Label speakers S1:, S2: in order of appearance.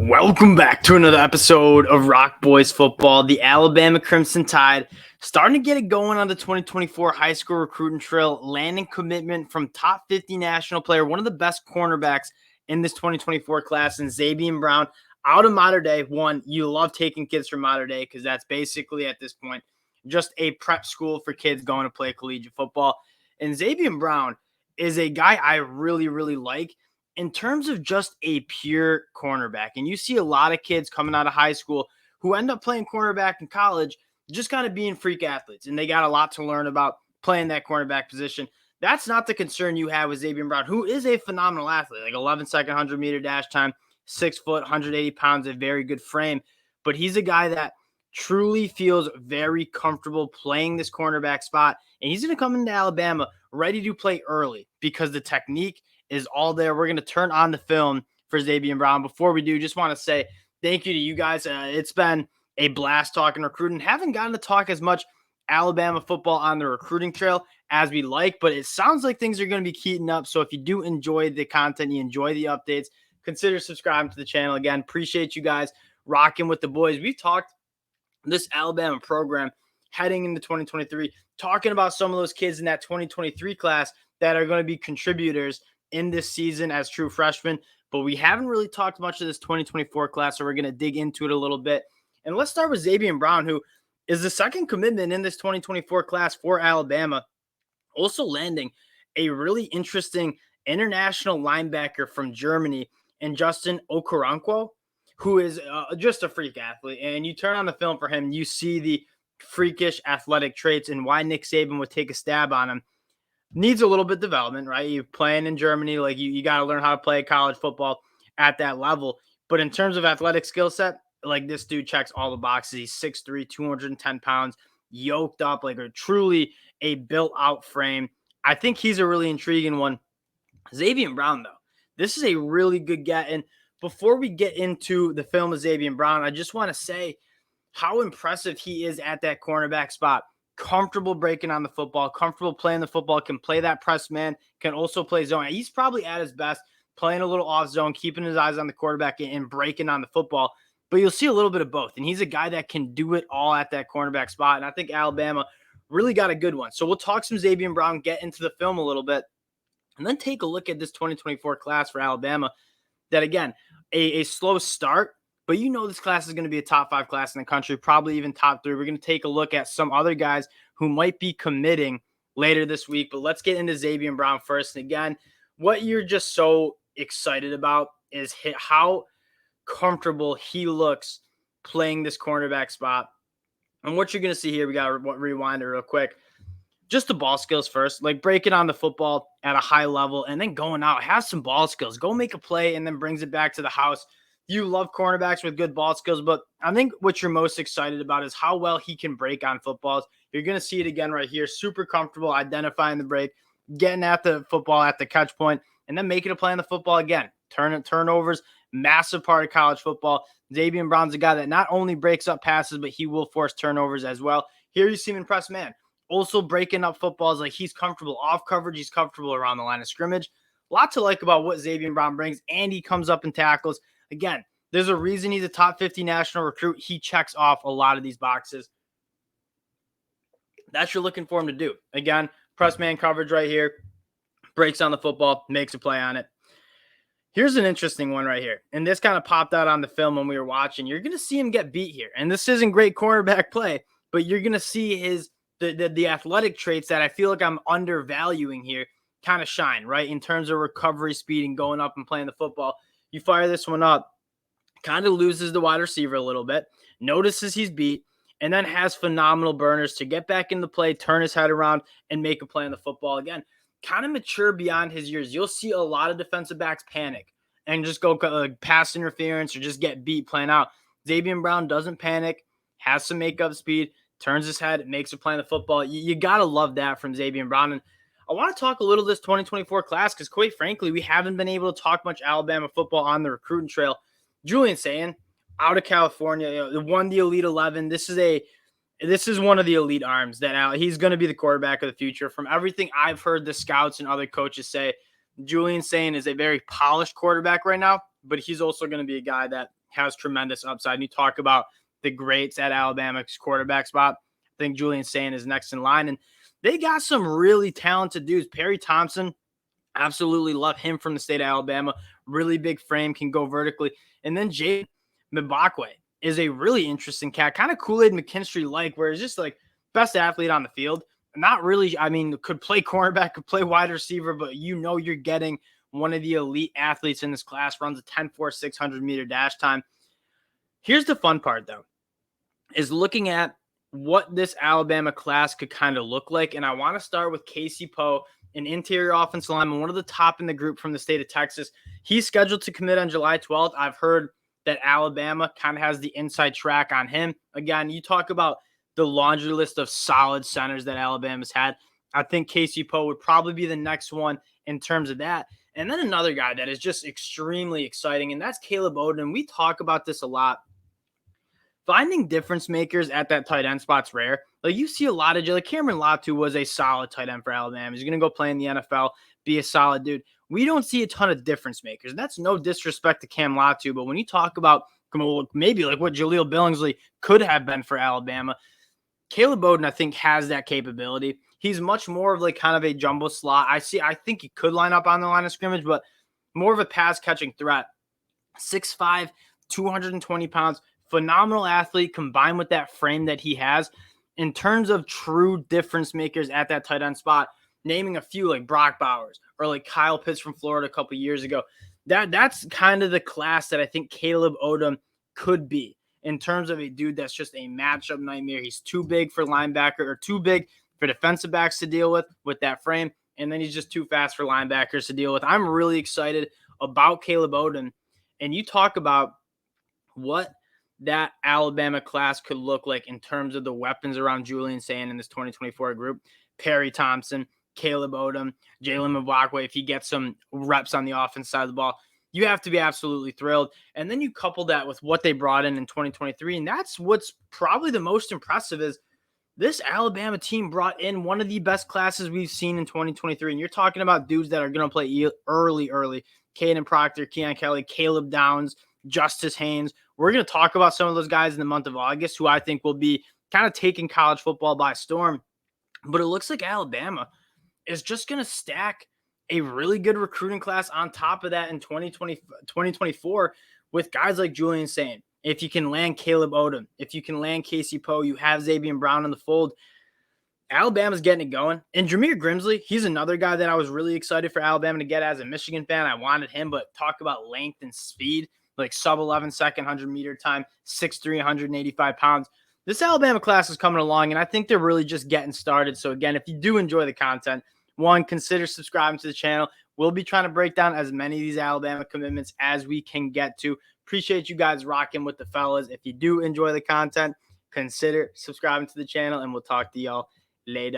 S1: Welcome back to another episode of Rock Boys Football. The Alabama Crimson Tide starting to get it going on the 2024 high school recruiting trail, landing commitment from top 50 national player, one of the best cornerbacks in this 2024 class, and Zabien Brown out of Mater Dei. One, you love taking kids from Mater Dei because that's basically at this point just a prep school for kids going to play collegiate football. And Zabien Brown is a guy I really, really like in terms of just a pure cornerback. And you see a lot of kids coming out of high school who end up playing cornerback in college, just kind of being freak athletes. And they got a lot to learn about playing that cornerback position. That's not the concern you have with Zabien Brown, who is a phenomenal athlete, like 11-second 100-meter dash time, 6 foot, 180 pounds, a very good frame. But he's a guy that truly feels very comfortable playing this cornerback spot. And he's going to come into Alabama ready to play early because the technique is all there. We're going to turn on the film for Zabien Brown. Before we do, just want to say thank you to you guys. It's been a blast talking recruiting. Haven't gotten to talk as much Alabama football on the recruiting trail as we like, but it sounds like things are going to be heating up. So if you do enjoy the content, you enjoy the updates, consider subscribing to the channel. Again, appreciate you guys rocking with the boys. We've talked this Alabama program heading into 2023, talking about some of those kids in that 2023 class that are going to be contributors in this season as true freshmen, but we haven't really talked much of this 2024 class, so we're going to dig into it a little bit. And let's start with Zabien Brown, who is the second commitment in this 2024 class for Alabama, also landing a really interesting international linebacker from Germany and Justin Okoronkwo, who is just a freak athlete. And you turn on the film for him, you see the freakish athletic traits and why Nick Saban would take a stab on him. Needs a little bit of development, right? You're playing in Germany, like you got to learn how to play college football at that level. But in terms of athletic skill set, like this dude checks all the boxes. He's 6'3", 210 pounds, yoked up, like truly a built-out frame. I think he's a really intriguing one. Zabien Brown, though, this is a really good get. And before we get into the film of Zabien Brown, I just want to say how impressive he is at that cornerback spot. Comfortable breaking on the football, comfortable playing the football, can play that press man, can also play zone. He's probably at his best playing a little off zone, keeping his eyes on the quarterback and breaking on the football. But you'll see a little bit of both. And he's a guy that can do it all at that cornerback spot. And I think Alabama really got a good one. So we'll talk some Zabien Brown, get into the film a little bit, and then take a look at this 2024 class for Alabama that, again, a slow start. But you know this class is going to be a top 5 class in the country, probably even top 3. We're going to take a look at some other guys who might be committing later this week. But let's get into Zabien Brown first. And again, what you're just so excited about is how comfortable he looks playing this cornerback spot. And what you're going to see here, we got to rewind it real quick. Just the ball skills first, like breaking on the football at a high level and then going out, have some ball skills, go make a play and then brings it back to the house. You love cornerbacks with good ball skills, but I think what you're most excited about is how well he can break on footballs. You're going to see it again right here. Super comfortable identifying the break, getting at the football at the catch point, and then making a play on the football again. Turnovers, massive part of college football. Zabien Brown's a guy that not only breaks up passes, but he will force turnovers as well. Here you see him in press man. Also breaking up footballs, like he's comfortable off coverage. He's comfortable around the line of scrimmage. A lot to like about what Zabien Brown brings, and he comes up and tackles. Again, there's a reason he's a top 50 national recruit. He checks off a lot of these boxes. That's what you're looking for him to do. Again, press man coverage right here. Breaks on the football, makes a play on it. Here's an interesting one right here. And this kind of popped out on the film when we were watching. You're going to see him get beat here. And this isn't great cornerback play, but you're going to see the athletic traits that I feel like I'm undervaluing here kind of shine, right? In terms of recovery speed and going up and playing the football. You fire this one up, kind of loses the wide receiver a little bit, notices he's beat, and then has phenomenal burners to get back into play, turn his head around, and make a play on the football. Again, kind of mature beyond his years. You'll see a lot of defensive backs panic and just go pass interference or just get beat playing out. Zabien Brown doesn't panic, has some makeup speed, turns his head, makes a play on the football. You got to love that from Zabien Brown. And I want to talk a little this 2024 class because, quite frankly, we haven't been able to talk much Alabama football on the recruiting trail. Julian Saban, out of California, won the Elite 11. This is one of the elite arms that he's going to be the quarterback of the future. From everything I've heard the scouts and other coaches say, Julian Saban is a very polished quarterback right now. but he's also going to be a guy that has tremendous upside. And you talk about the greats at Alabama's quarterback spot. I think Julian Sain is next in line. And they got some really talented dudes. Perry Thompson, absolutely love him from the state of Alabama. Really big frame, can go vertically. And then Jay Mbakwe is a really interesting cat, kind of Kool-Aid McKinstry-like, where he's just like best athlete on the field. Not really, I mean, could play cornerback, could play wide receiver, but you're getting one of the elite athletes in this class, runs a 10.4 600-meter dash time. Here's the fun part, though, is looking at what this Alabama class could kind of look like. And I want to start with Casey Poe, an interior offensive lineman, one of the top in the group from the state of Texas. He's scheduled to commit on July 12th. I've heard that Alabama kind of has the inside track on him. Again, you talk about the laundry list of solid centers that Alabama's had. I think Casey Poe would probably be the next one in terms of that. And then another guy that is just extremely exciting, and that's Caleb Odom. We talk about this a lot. Finding difference makers at that tight end spot's rare. Like, you see a lot of, like, Cameron Latu was a solid tight end for Alabama. He's going to go play in the NFL, be a solid dude. We don't see a ton of difference makers. And that's no disrespect to Cam Latu, but when you talk about maybe like what Jaleel Billingsley could have been for Alabama, Caleb Odom, I think, has that capability. He's much more of like kind of a jumbo slot. I think he could line up on the line of scrimmage, but more of a pass catching threat. 6'5", 220 pounds, phenomenal athlete combined with that frame that he has. In terms of true difference makers at that tight end spot, naming a few like Brock Bowers or like Kyle Pitts from Florida a couple years ago, that's kind of the class that I think Caleb Odom could be in terms of a dude that's just a matchup nightmare. He's too big for linebacker or too big for defensive backs to deal with that frame, and then he's just too fast for linebackers to deal with. I'm really excited about Caleb Odom, and you talk about what that Alabama class could look like in terms of the weapons around Julian Sain in this 2024 group. Perry Thompson, Caleb Odom, Jalen Mbakwe, if he gets some reps on the offense side of the ball, you have to be absolutely thrilled. And then you couple that with what they brought in 2023, and that's what's probably the most impressive is this Alabama team brought in one of the best classes we've seen in 2023. And you're talking about dudes that are going to play early. Caden Proctor, Keon Kelly, Caleb Downs, Justice Haynes. We're going to talk about some of those guys in the month of August who I think will be kind of taking college football by storm. But it looks like Alabama is just going to stack a really good recruiting class on top of that in 2024 with guys like Julian Sain. If you can land Caleb Odom, if you can land Casey Poe, you have Zabien Brown in the fold. Alabama's getting it going. And Jameer Grimsley, he's another guy that I was really excited for Alabama to get as a Michigan fan. I wanted him, but talk about length and speed, like sub 11 second 100-meter time, 6'3", 185 pounds. This Alabama class is coming along, and I think they're really just getting started. So, again, if you do enjoy the content, one, consider subscribing to the channel. We'll be trying to break down as many of these Alabama commitments as we can get to. Appreciate you guys rocking with the fellas. If you do enjoy the content, consider subscribing to the channel, and we'll talk to y'all later.